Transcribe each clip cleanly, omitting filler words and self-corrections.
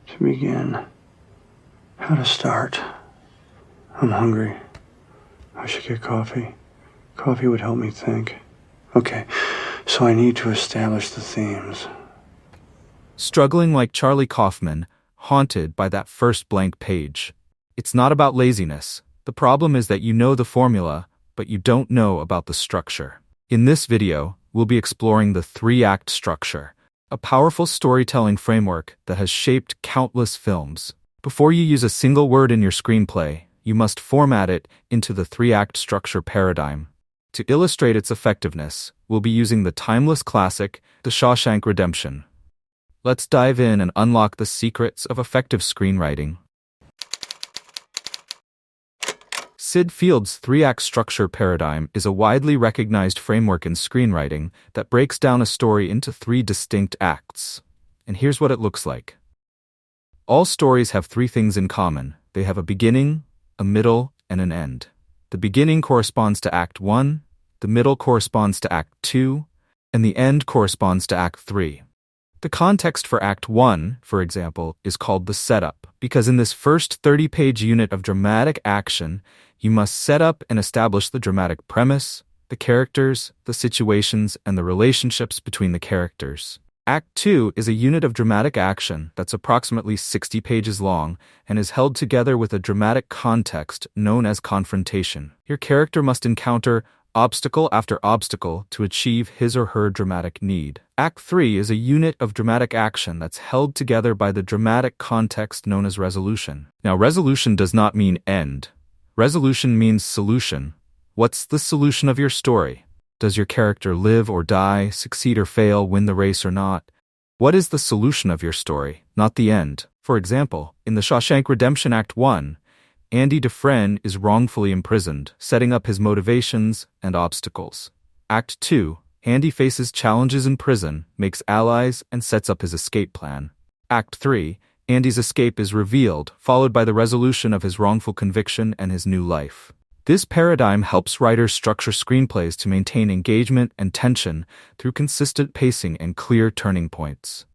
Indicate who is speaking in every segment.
Speaker 1: To begin. How to start. I'm hungry. I should get coffee. Coffee would help me think. Okay, so I need to establish the themes.
Speaker 2: Struggling like Charlie Kaufman, haunted by that first blank page. It's not about laziness. The problem is that you know the formula, but you don't know about the structure. In this video, we'll be exploring the three-act structure, a powerful storytelling framework that has shaped countless films. Before you use a single word in your screenplay, you must format it into the three-act structure paradigm. To illustrate its effectiveness, we'll be using the timeless classic, The Shawshank Redemption. Let's dive in and unlock the secrets of effective screenwriting. Sid Field's three-act structure paradigm is a widely recognized framework in screenwriting that breaks down a story into three distinct acts. And here's what it looks like. All stories have three things in common. They have a beginning, a middle, and an end. The beginning corresponds to Act 1, the middle corresponds to Act 2, and the end corresponds to Act 3. The context for Act 1, for example, is called the setup, because in this first 30-page unit of dramatic action, you must set up and establish the dramatic premise, the characters, the situations, and the relationships between the characters. Act 2 is a unit of dramatic action that's approximately 60 pages long and is held together with a dramatic context known as confrontation. Your character must encounter obstacle after obstacle to achieve his or her dramatic need. Act 3 is a unit of dramatic action that's held together by the dramatic context known as resolution. Now, resolution does not mean end. Resolution means solution. What's the solution of your story? Does your character live or die, succeed or fail, win the race or not? What is the solution of your story, not the end? For example, in The Shawshank Redemption Act 1, Andy Dufresne is wrongfully imprisoned, setting up his motivations and obstacles. Act 2, Andy faces challenges in prison, makes allies, and sets up his escape plan. Act 3, Andy's escape is revealed, followed by the resolution of his wrongful conviction and his new life. This paradigm helps writers structure screenplays to maintain engagement and tension through consistent pacing and clear turning points.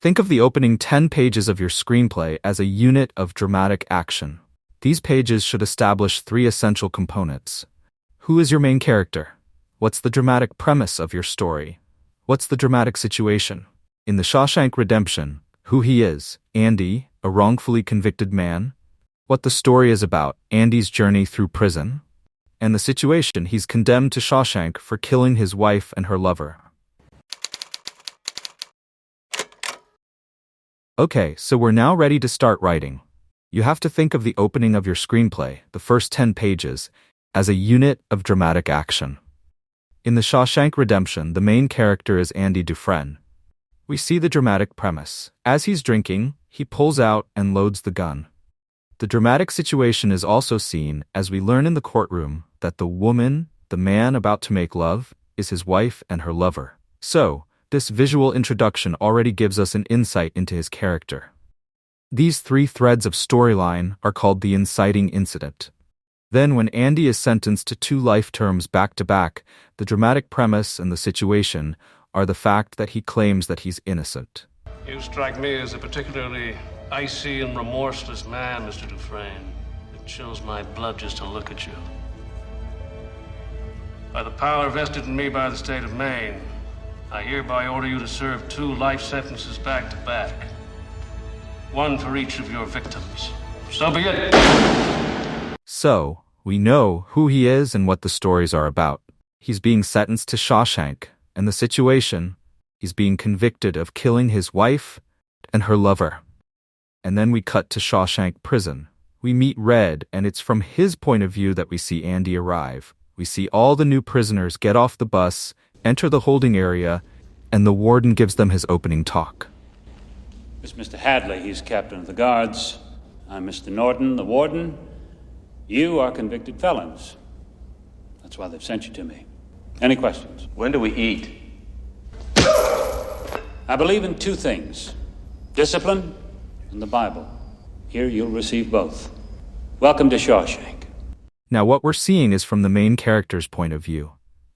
Speaker 2: Think of the opening 10 pages of your screenplay as a unit of dramatic action. These pages should establish three essential components. Who is your main character? What's the dramatic premise of your story? What's the dramatic situation? In The Shawshank Redemption, who he is, Andy, a wrongfully convicted man. What the story is about, Andy's journey through prison. And the situation, he's condemned to Shawshank for killing his wife and her lover. Okay, so we're now ready to start writing. You have to think of the opening of your screenplay, the first 10 pages, as a unit of dramatic action. In The Shawshank Redemption, the main character is Andy Dufresne. We see the dramatic premise. As he's drinking, he pulls out and loads the gun. The dramatic situation is also seen as we learn in the courtroom that the woman, the man about to make love, is his wife and her lover. So, this visual introduction already gives us an insight into his character. These three threads of storyline are called the inciting incident. Then, when Andy is sentenced to 2 life terms back-to-back, the dramatic premise and the situation are the fact that he claims that he's innocent.
Speaker 3: You strike me as a particularly icy and remorseless man, Mr. Dufresne. It chills my blood just to look at you. By the power vested in me by the state of Maine, I hereby order you to serve 2 life sentences back-to-back. 1 for each of your victims. So be it.
Speaker 2: So, we know who he is and what the stories are about. He's being sentenced to Shawshank, and the situation, he's being convicted of killing his wife and her lover. And then we cut to Shawshank Prison. We meet Red, and it's from his point of view that we see Andy arrive. We see all the new prisoners get off the bus, enter the holding area, and the warden gives them his opening talk.
Speaker 4: This is Mr. Hadley, he's captain of the guards. I'm Mr. Norton, the warden. You are convicted felons. That's why they've sent you to me. Any questions?
Speaker 5: When do we eat?
Speaker 4: I believe in 2 things: discipline and the Bible. Here you'll receive both. Welcome to Shawshank.
Speaker 2: Now what we're seeing is from the main character's point of view.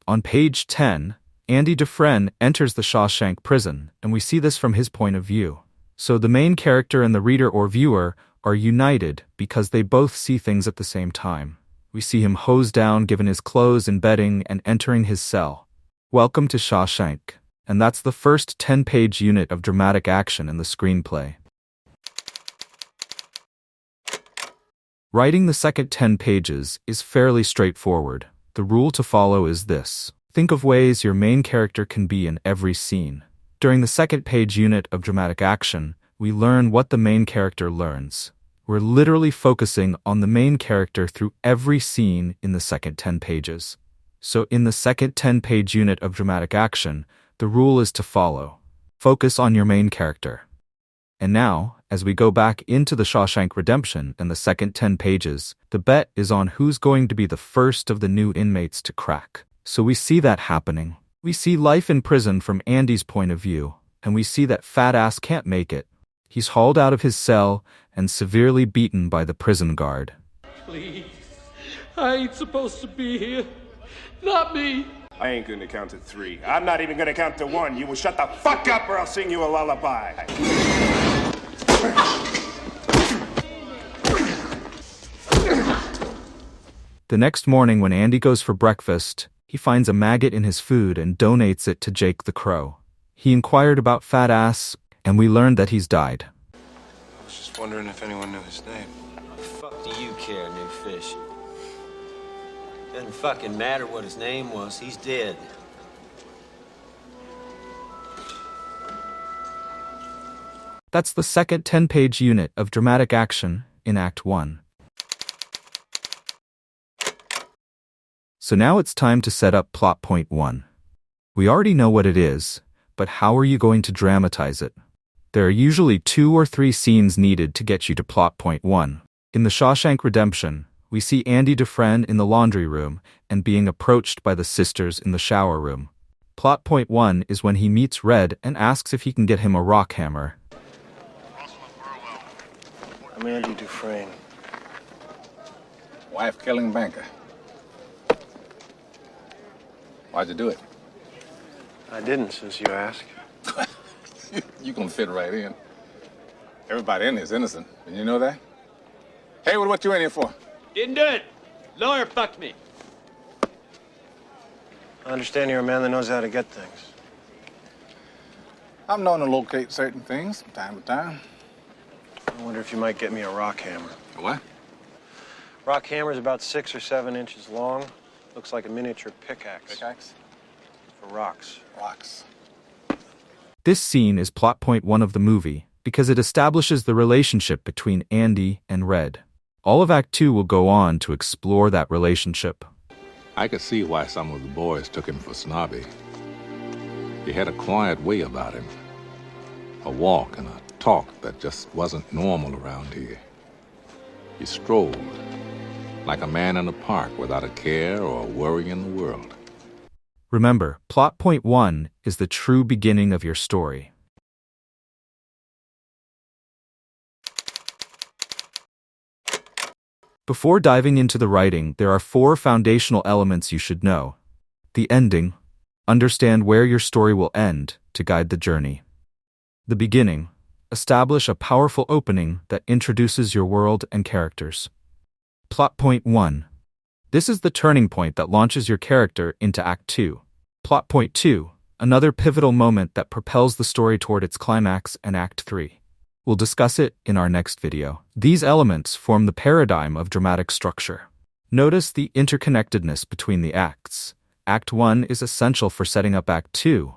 Speaker 2: On page 10, Andy Dufresne enters the Shawshank prison, and we see this from his point of view. So the main character and the reader or viewer are united because they both see things at the same time. We see him hosed down, given his clothes and bedding, and entering his cell. Welcome to Shawshank. And that's the first 10-page unit of dramatic action in the screenplay. Writing the second 10 pages is fairly straightforward. The rule to follow is this. Think of ways your main character can be in every scene. During the second page unit of dramatic action, we learn what the main character learns. We're literally focusing on the main character through every scene in the second 10 pages. So in the second 10-page unit of dramatic action, the rule is to follow. Focus on your main character. And now, as we go back into the Shawshank Redemption and the second 10 pages, the bet is on who's going to be the first of the new inmates to crack. So we see that happening. We see life in prison from Andy's point of view, and we see that fat ass can't make it. He's hauled out of his cell and severely beaten by the prison guard.
Speaker 5: Please, I ain't supposed to be here. Not me.
Speaker 6: I ain't gonna count to 3. I'm not even gonna count to 1. You will shut the fuck up or I'll sing you a lullaby.
Speaker 2: The next morning when Andy goes for breakfast, he finds a maggot in his food and donates it to Jake the Crow. He inquired about Fat Ass, and we learned that he's died.
Speaker 7: I was just wondering if anyone knew his name.
Speaker 8: The fuck do you care, new fish? Doesn't fucking matter what his name was. He's dead.
Speaker 2: That's the second 10-page unit of dramatic action in Act 1. So now it's time to set up plot point 1. We already know what it is, but how are you going to dramatize it? There are usually 2 or 3 scenes needed to get you to plot point 1. In the Shawshank Redemption, we see Andy Dufresne in the laundry room and being approached by the sisters in the shower room. Plot point 1 is when he meets Red and asks if he can get him a rock hammer.
Speaker 7: I'm Andy Dufresne.
Speaker 9: Wife-killing banker. Why'd you do it?
Speaker 7: I didn't, since you ask.
Speaker 9: You gonna fit right in. Everybody in here is innocent. Did you know that? Hey, what you in here for?
Speaker 5: Didn't do it. Lawyer fucked me.
Speaker 7: I understand you're a man that knows how to get things.
Speaker 9: I'm known to locate certain things from time to time.
Speaker 7: I wonder if you might get me a rock hammer.
Speaker 9: A what?
Speaker 7: Rock hammer's about 6 or 7 inches long. Looks like a miniature pickaxe.
Speaker 9: Pickaxe?
Speaker 7: For rocks.
Speaker 9: Rocks.
Speaker 2: This scene is plot point 1 of the movie because it establishes the relationship between Andy and Red. All of Act 2 will go on to explore that relationship.
Speaker 10: I could see why some of the boys took him for snobby. He had a quiet way about him. A walk and a talk that just wasn't normal around here. He strolled, like a man in a park without a care or a worry in the world.
Speaker 2: Remember, plot point 1 is the true beginning of your story. Before diving into the writing, there are 4 foundational elements you should know. The ending. Understand where your story will end to guide the journey. The beginning. Establish a powerful opening that introduces your world and characters. Plot point 1. This is the turning point that launches your character into Act 2. Plot point 2. Another pivotal moment that propels the story toward its climax in Act 3. We'll discuss it in our next video. These elements form the paradigm of dramatic structure. Notice the interconnectedness between the acts. Act 1 is essential for setting up Act 2,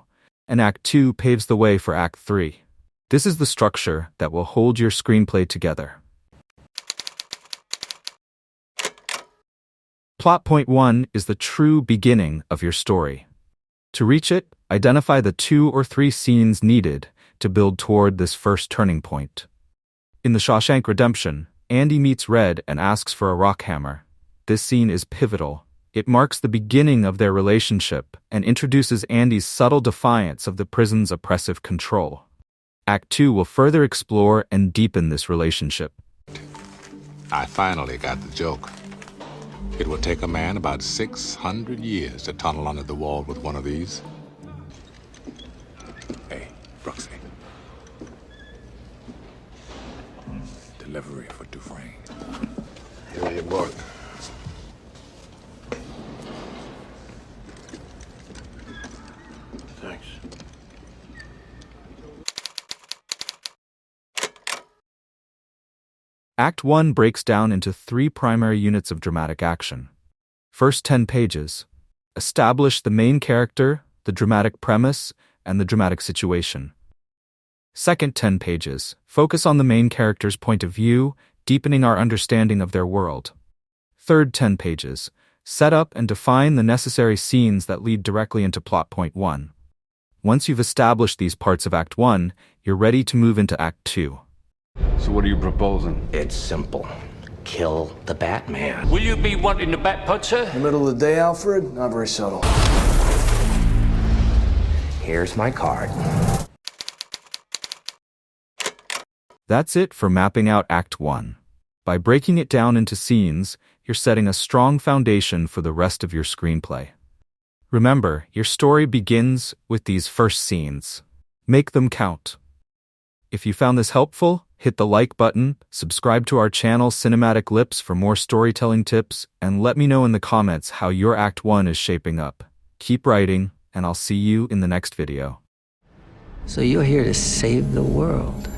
Speaker 2: and Act 2 paves the way for Act 3. This is the structure that will hold your screenplay together. Plot point 1 is the true beginning of your story. To reach it, identify the 2 or 3 scenes needed to build toward this first turning point. In The Shawshank Redemption, Andy meets Red and asks for a rock hammer. This scene is pivotal. It marks the beginning of their relationship and introduces Andy's subtle defiance of the prison's oppressive control. Act 2 will further explore and deepen this relationship.
Speaker 10: I finally got the joke. It will take a man about 600 years to tunnel under the wall with one of these. Brooksy. Delivery for Dufresne.
Speaker 6: Here you mark. Thanks.
Speaker 2: Act 1 breaks down into 3 primary units of dramatic action. First 10 pages. Establish the main character, the dramatic premise, and the dramatic situation. Second 10 pages. Focus on the main character's point of view, deepening our understanding of their world. Third 10 pages. Set up and define the necessary scenes that lead directly into plot point 1. Once you've established these parts of Act 1, you're ready to move into Act 2.
Speaker 11: So what are you proposing?
Speaker 12: It's simple. Kill the Batman.
Speaker 5: Will you be wanting the bat pod, sir?
Speaker 13: In the middle of the day, Alfred? Not very subtle.
Speaker 12: Here's my card.
Speaker 2: That's it for mapping out Act 1. By breaking it down into scenes, you're setting a strong foundation for the rest of your screenplay. Remember, your story begins with these first scenes. Make them count. If you found this helpful, hit the like button, subscribe to our channel Cinematic Lips for more storytelling tips, and let me know in the comments how your Act 1 is shaping up. Keep writing, and I'll see you in the next video.
Speaker 12: So you're here to save the world.